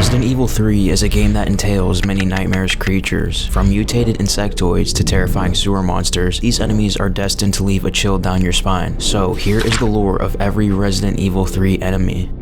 Resident Evil 3 is a game that entails many nightmarish creatures. From mutated insectoids to terrifying sewer monsters, these enemies are destined to leave a chill down your spine. So here is the lore of every Resident Evil 3 enemy.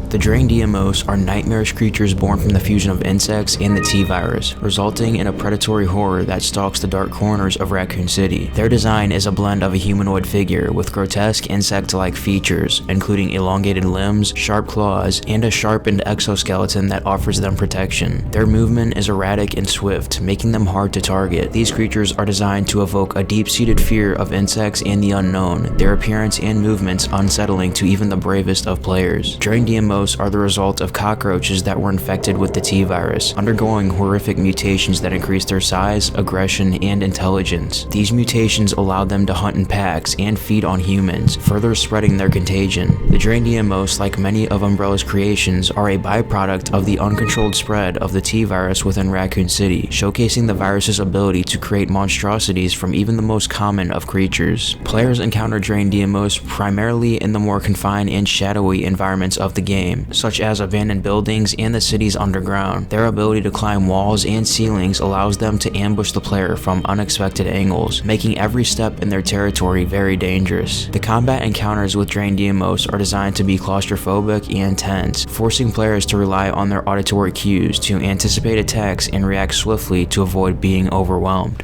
The Deimos are nightmarish creatures born from the fusion of insects and the T-virus, resulting in a predatory horror that stalks the dark corners of Raccoon City. Their design is a blend of a humanoid figure with grotesque insect-like features, including elongated limbs, sharp claws, and a sharpened exoskeleton that offers them protection. Their movement is erratic and swift, making them hard to target. These creatures are designed to evoke a deep-seated fear of insects and the unknown, their appearance and movements unsettling to even the bravest of players. Deimos are the result of cockroaches that were infected with the T-virus, undergoing horrific mutations that increased their size, aggression, and intelligence. These mutations allowed them to hunt in packs and feed on humans, further spreading their contagion. The Deimos, like many of Umbrella's creations, are a byproduct of the uncontrolled spread of the T-virus within Raccoon City, showcasing the virus's ability to create monstrosities from even the most common of creatures. Players encounter Deimos primarily in the more confined and shadowy environments of the game, such as abandoned buildings and the city's underground. Their ability to climb walls and ceilings allows them to ambush the player from unexpected angles, making every step in their territory very dangerous. The combat encounters with Deimos are designed to be claustrophobic and tense, forcing players to rely on their auditory cues to anticipate attacks and react swiftly to avoid being overwhelmed.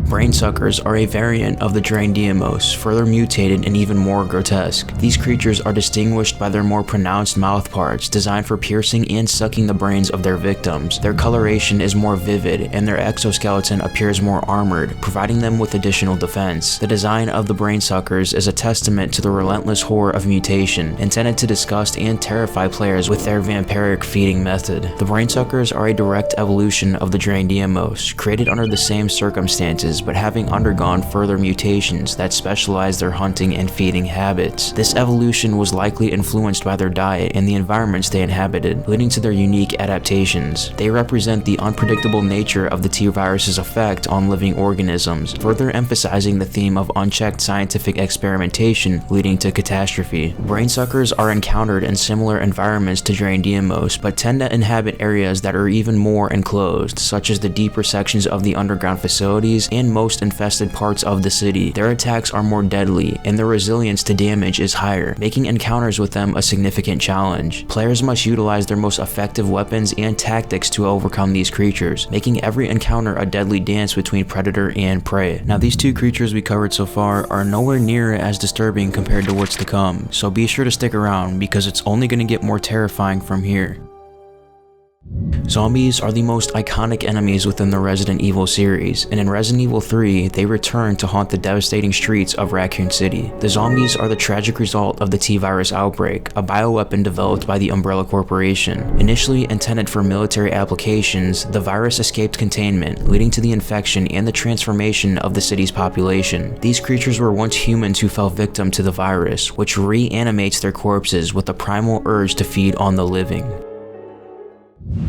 Brainsuckers are a variant of the Deimos, further mutated and even more grotesque. These creatures are distinguished by their more pronounced mouth parts, designed for piercing and sucking the brains of their victims. Their coloration is more vivid, and their exoskeleton appears more armored, providing them with additional defense. The design of the Brainsuckers is a testament to the relentless horror of mutation, intended to disgust and terrify players with their vampiric feeding method. The Brainsuckers are a direct evolution of the Deimos, created under the same circumstances, but having undergone further mutations that specialize their hunting and feeding habits. This evolution was likely influenced by their diet and the environments they inhabited, leading to their unique adaptations. They represent the unpredictable nature of the T-virus's effect on living organisms, further emphasizing the theme of unchecked scientific experimentation leading to catastrophe. Brainsuckers are encountered in similar environments to Deimos, but tend to inhabit areas that are even more enclosed, such as the deeper sections of the underground facilities and most infested parts of the city. Their attacks are more deadly, and their resilience to damage is higher, making encounters with them a significant challenge. Players must utilize their most effective weapons and tactics to overcome these creatures, making every encounter a deadly dance between predator and prey. Now, these two creatures we covered so far are nowhere near as disturbing compared to what's to come, so be sure to stick around because it's only going to get more terrifying from here. Zombies are the most iconic enemies within the Resident Evil series, and in Resident Evil 3, they return to haunt the devastating streets of Raccoon City. The zombies are the tragic result of the T-virus outbreak, a bioweapon developed by the Umbrella Corporation. Initially intended for military applications, the virus escaped containment, leading to the infection and the transformation of the city's population. These creatures were once humans who fell victim to the virus, which reanimates their corpses with a primal urge to feed on the living.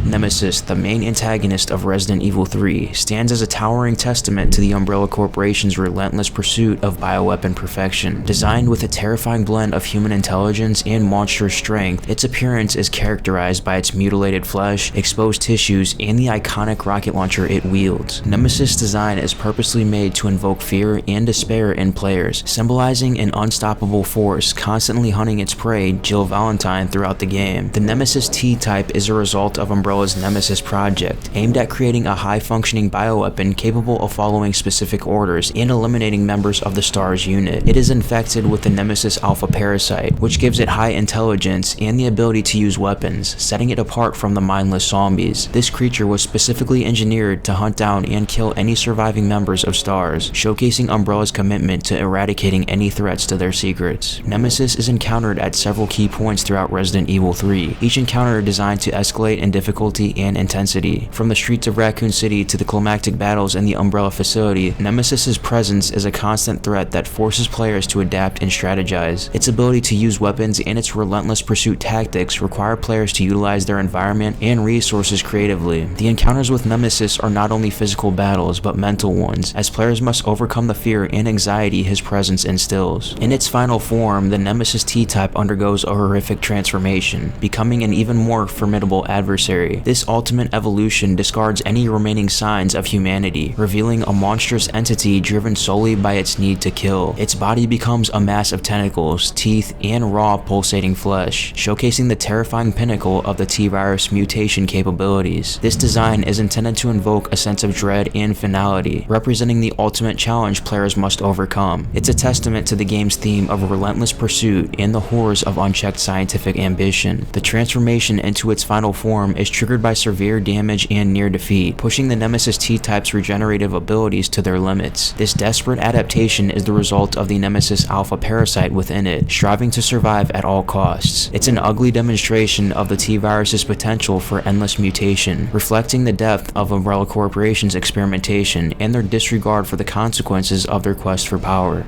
Nemesis, the main antagonist of Resident Evil 3, stands as a towering testament to the Umbrella Corporation's relentless pursuit of bioweapon perfection. Designed with a terrifying blend of human intelligence and monstrous strength, its appearance is characterized by its mutilated flesh, exposed tissues, and the iconic rocket launcher it wields. Nemesis' design is purposely made to invoke fear and despair in players, symbolizing an unstoppable force constantly hunting its prey, Jill Valentine, throughout the game. The Nemesis T-type is a result of Umbrella's Nemesis project, aimed at creating a high-functioning bioweapon capable of following specific orders and eliminating members of the STARS unit. It is infected with the Nemesis Alpha Parasite, which gives it high intelligence and the ability to use weapons, setting it apart from the mindless zombies. This creature was specifically engineered to hunt down and kill any surviving members of STARS, showcasing Umbrella's commitment to eradicating any threats to their secrets. Nemesis is encountered at several key points throughout Resident Evil 3, each encounter designed to escalate in difficulty difficulty and intensity. From the streets of Raccoon City to the climactic battles in the Umbrella facility, Nemesis's presence is a constant threat that forces players to adapt and strategize. Its ability to use weapons and its relentless pursuit tactics require players to utilize their environment and resources creatively. The encounters with Nemesis are not only physical battles, but mental ones, as players must overcome the fear and anxiety his presence instills. In its final form, the Nemesis T-type undergoes a horrific transformation, becoming an even more formidable adversary. This ultimate evolution discards any remaining signs of humanity, revealing a monstrous entity driven solely by its need to kill. Its body becomes a mass of tentacles, teeth, and raw pulsating flesh, showcasing the terrifying pinnacle of the T-virus mutation capabilities. This design is intended to invoke a sense of dread and finality, representing the ultimate challenge players must overcome. It's a testament to the game's theme of relentless pursuit and the horrors of unchecked scientific ambition. The transformation into its final form is triggered by severe damage and near defeat, pushing the Nemesis T-type's regenerative abilities to their limits. This desperate adaptation is the result of the Nemesis Alpha Parasite within it, striving to survive at all costs. It's an ugly demonstration of the T-virus's potential for endless mutation, reflecting the depth of Umbrella Corporation's experimentation and their disregard for the consequences of their quest for power.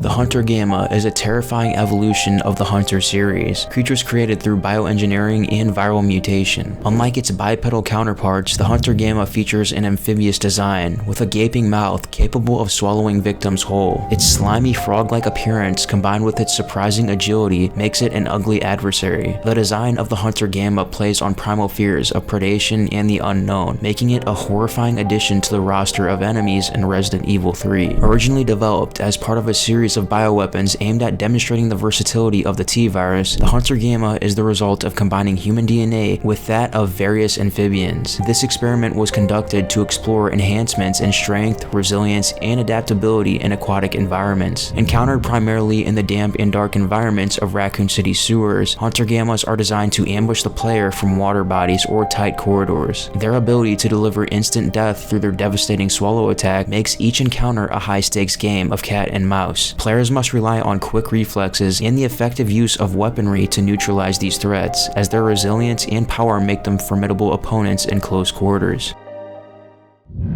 The Hunter Gamma is a terrifying evolution of the Hunter series, creatures created through bioengineering and viral mutation. Unlike its bipedal counterparts, the Hunter Gamma features an amphibious design, with a gaping mouth capable of swallowing victims whole. Its slimy frog-like appearance combined with its surprising agility makes it an ugly adversary. The design of the Hunter Gamma plays on primal fears of predation and the unknown, making it a horrifying addition to the roster of enemies in Resident Evil 3. Originally developed as part of a series of bioweapons aimed at demonstrating the versatility of the T-virus, the Hunter Gamma is the result of combining human DNA with that of various amphibians. This experiment was conducted to explore enhancements in strength, resilience, and adaptability in aquatic environments. Encountered primarily in the damp and dark environments of Raccoon City sewers, Hunter Gammas are designed to ambush the player from water bodies or tight corridors. Their ability to deliver instant death through their devastating swallow attack makes each encounter a high-stakes game of cat and mouse. Players must rely on quick reflexes and the effective use of weaponry to neutralize these threats, as their resilience and power make them formidable opponents in close quarters.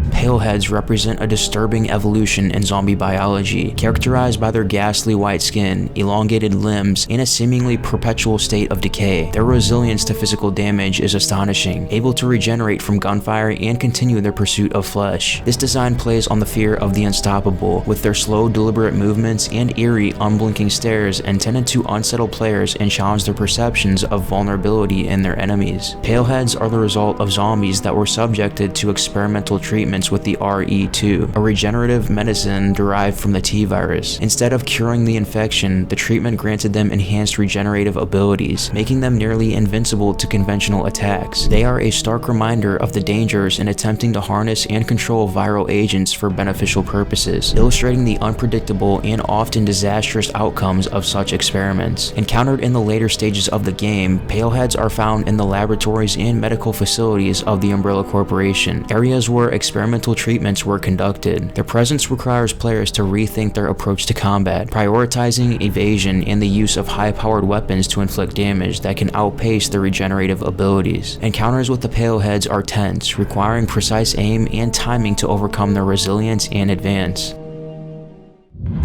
Paleheads represent a disturbing evolution in zombie biology, characterized by their ghastly white skin, elongated limbs, and a seemingly perpetual state of decay. Their resilience to physical damage is astonishing, able to regenerate from gunfire and continue their pursuit of flesh. This design plays on the fear of the unstoppable, with their slow, deliberate movements and eerie, unblinking stares intended to unsettle players and challenge their perceptions of vulnerability in their enemies. Paleheads are the result of zombies that were subjected to experimental treatments with the RE2, a regenerative medicine derived from the T-virus. Instead of curing the infection, the treatment granted them enhanced regenerative abilities, making them nearly invincible to conventional attacks. They are a stark reminder of the dangers in attempting to harness and control viral agents for beneficial purposes, illustrating the unpredictable and often disastrous outcomes of such experiments. Encountered in the later stages of the game, Paleheads are found in the laboratories and medical facilities of the Umbrella Corporation, areas where experimental treatments were conducted. Their presence requires players to rethink their approach to combat, prioritizing evasion and the use of high-powered weapons to inflict damage that can outpace their regenerative abilities. Encounters with the Paleheads are tense, requiring precise aim and timing to overcome their resilience and advance.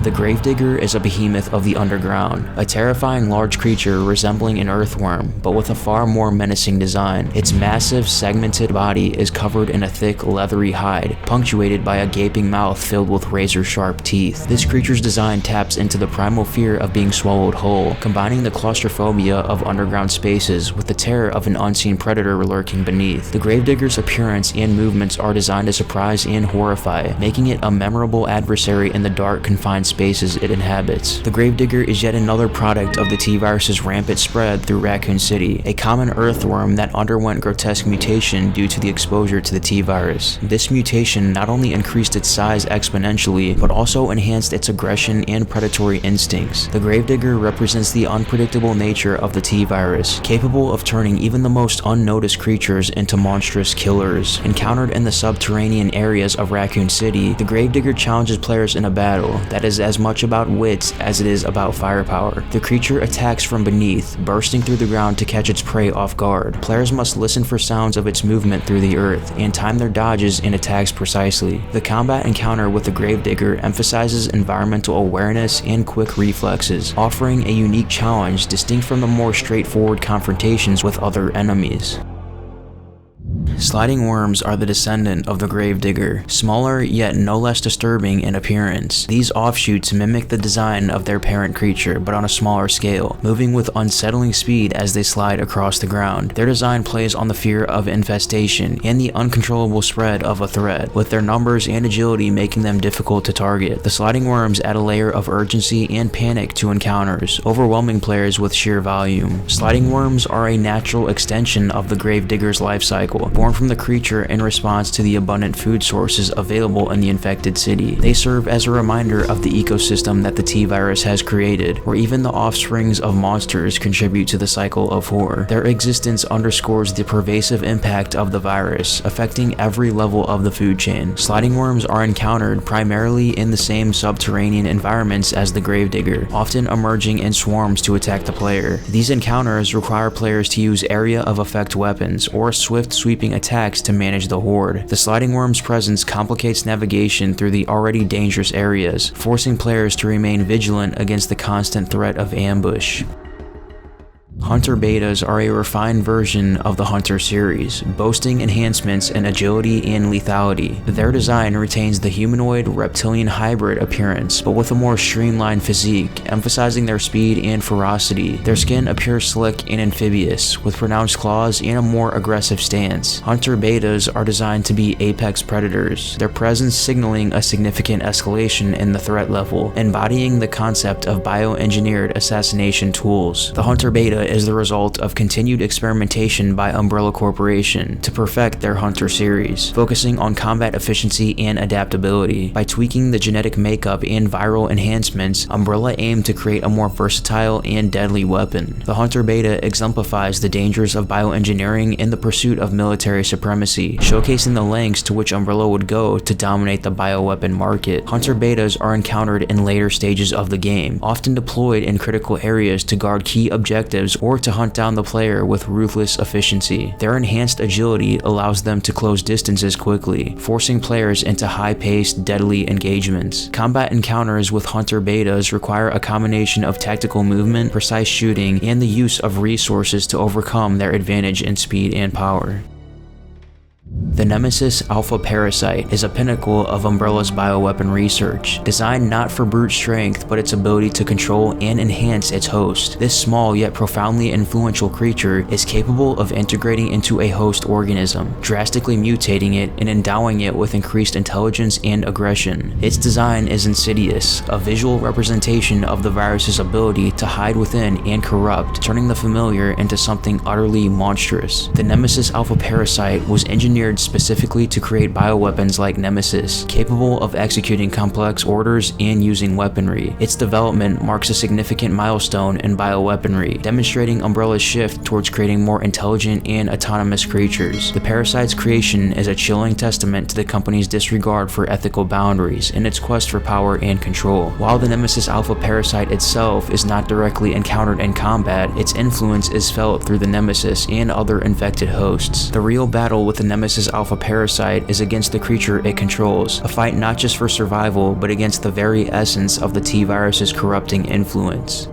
The Gravedigger is a behemoth of the underground, a terrifying large creature resembling an earthworm, but with a far more menacing design. Its massive, segmented body is covered in a thick, leathery hide, punctuated by a gaping mouth filled with razor-sharp teeth. This creature's design taps into the primal fear of being swallowed whole, combining the claustrophobia of underground spaces with the terror of an unseen predator lurking beneath. The Gravedigger's appearance and movements are designed to surprise and horrify, making it a memorable adversary in the dark, confined spaces it inhabits. The Gravedigger is yet another product of the T-virus's rampant spread through Raccoon City, a common earthworm that underwent grotesque mutation due to the exposure to the T-virus. This mutation not only increased its size exponentially, but also enhanced its aggression and predatory instincts. The Gravedigger represents the unpredictable nature of the T-virus, capable of turning even the most unnoticed creatures into monstrous killers. Encountered in the subterranean areas of Raccoon City, the Gravedigger challenges players in a battle that is as much about wits as it is about firepower. The creature attacks from beneath, bursting through the ground to catch its prey off guard. Players must listen for sounds of its movement through the earth and time their dodges and attacks precisely. The combat encounter with the Gravedigger emphasizes environmental awareness and quick reflexes, offering a unique challenge distinct from the more straightforward confrontations with other enemies. Sliding worms are the descendant of the Gravedigger, smaller yet no less disturbing in appearance. These offshoots mimic the design of their parent creature, but on a smaller scale, moving with unsettling speed as they slide across the ground. Their design plays on the fear of infestation and the uncontrollable spread of a threat, with their numbers and agility making them difficult to target. The sliding worms add a layer of urgency and panic to encounters, overwhelming players with sheer volume. Sliding worms are a natural extension of the Gravedigger's life cycle, born from the creature in response to the abundant food sources available in the infected city. They serve as a reminder of the ecosystem that the T-virus has created, where even the offsprings of monsters contribute to the cycle of horror. Their existence underscores the pervasive impact of the virus, affecting every level of the food chain. Sliding worms are encountered primarily in the same subterranean environments as the Gravedigger, often emerging in swarms to attack the player. These encounters require players to use area of effect weapons or swift sweeping attacks to manage the horde. The sliding worm's presence complicates navigation through the already dangerous areas, forcing players to remain vigilant against the constant threat of ambush. Hunter betas are a refined version of the Hunter series, boasting enhancements in agility and lethality. Their design retains the humanoid reptilian hybrid appearance, but with a more streamlined physique, emphasizing their speed and ferocity. Their skin appears slick and amphibious, with pronounced claws and a more aggressive stance. Hunter betas are designed to be apex predators, their presence signaling a significant escalation in the threat level, embodying the concept of bioengineered assassination tools. The Hunter beta is the result of continued experimentation by Umbrella Corporation to perfect their Hunter series, focusing on combat efficiency and adaptability. By tweaking the genetic makeup and viral enhancements, Umbrella aimed to create a more versatile and deadly weapon. The Hunter beta exemplifies the dangers of bioengineering in the pursuit of military supremacy, showcasing the lengths to which Umbrella would go to dominate the bioweapon market. Hunter betas are encountered in later stages of the game, often deployed in critical areas to guard key objectives or to hunt down the player with ruthless efficiency. Their enhanced agility allows them to close distances quickly, forcing players into high-paced, deadly engagements. Combat encounters with Hunter betas require a combination of tactical movement, precise shooting, and the use of resources to overcome their advantage in speed and power. The Nemesis Alpha Parasite is a pinnacle of Umbrella's bioweapon research, designed not for brute strength but its ability to control and enhance its host. This small yet profoundly influential creature is capable of integrating into a host organism, drastically mutating it and endowing it with increased intelligence and aggression. Its design is insidious, a visual representation of the virus's ability to hide within and corrupt, turning the familiar into something utterly monstrous. The Nemesis Alpha Parasite was engineered specifically to create bioweapons like Nemesis, capable of executing complex orders and using weaponry. Its development marks a significant milestone in bioweaponry, demonstrating Umbrella's shift towards creating more intelligent and autonomous creatures. The Parasite's creation is a chilling testament to the company's disregard for ethical boundaries in its quest for power and control. While the Nemesis Alpha Parasite itself is not directly encountered in combat, its influence is felt through the Nemesis and other infected hosts. The real battle with the Nemesis Alpha Parasite is against the creature it controls, a fight not just for survival but against the very essence of the T-virus's corrupting influence.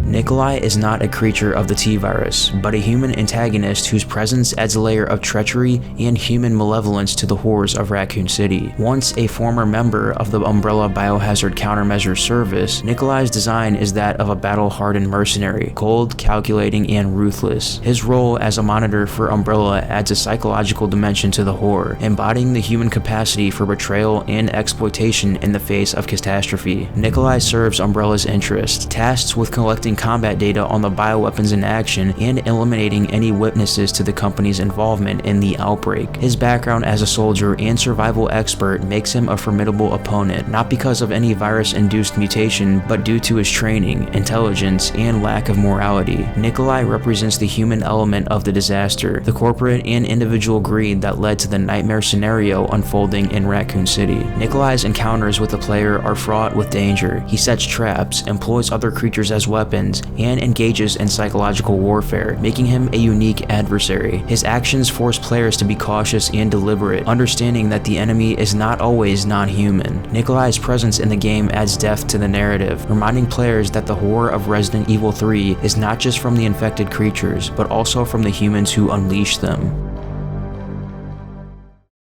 Nicholai is not a creature of the T-virus, but a human antagonist whose presence adds a layer of treachery and human malevolence to the horrors of Raccoon City. Once a former member of the Umbrella Biohazard Countermeasure Service, Nicholai's design is that of a battle-hardened mercenary, cold, calculating, and ruthless. His role as a monitor for Umbrella adds a psychological dimension to the horror, embodying the human capacity for betrayal and exploitation in the face of catastrophe. Nicholai serves Umbrella's interest, tasked with collecting gathering combat data on the bioweapons in action and eliminating any witnesses to the company's involvement in the outbreak. His background as a soldier and survival expert makes him a formidable opponent, not because of any virus-induced mutation, but due to his training, intelligence, and lack of morality. Nicholai represents the human element of the disaster, the corporate and individual greed that led to the nightmare scenario unfolding in Raccoon City. Nicholai's encounters with the player are fraught with danger. He sets traps, employs other creatures as weapons, and engages in psychological warfare, making him a unique adversary. His actions force players to be cautious and deliberate, understanding that the enemy is not always non-human. Nicholai's presence in the game adds depth to the narrative, reminding players that the horror of Resident Evil 3 is not just from the infected creatures, but also from the humans who unleash them.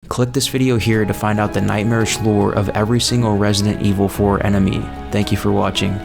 Click this video here to find out the nightmarish lore of every single Resident Evil 4 enemy. Thank you for watching.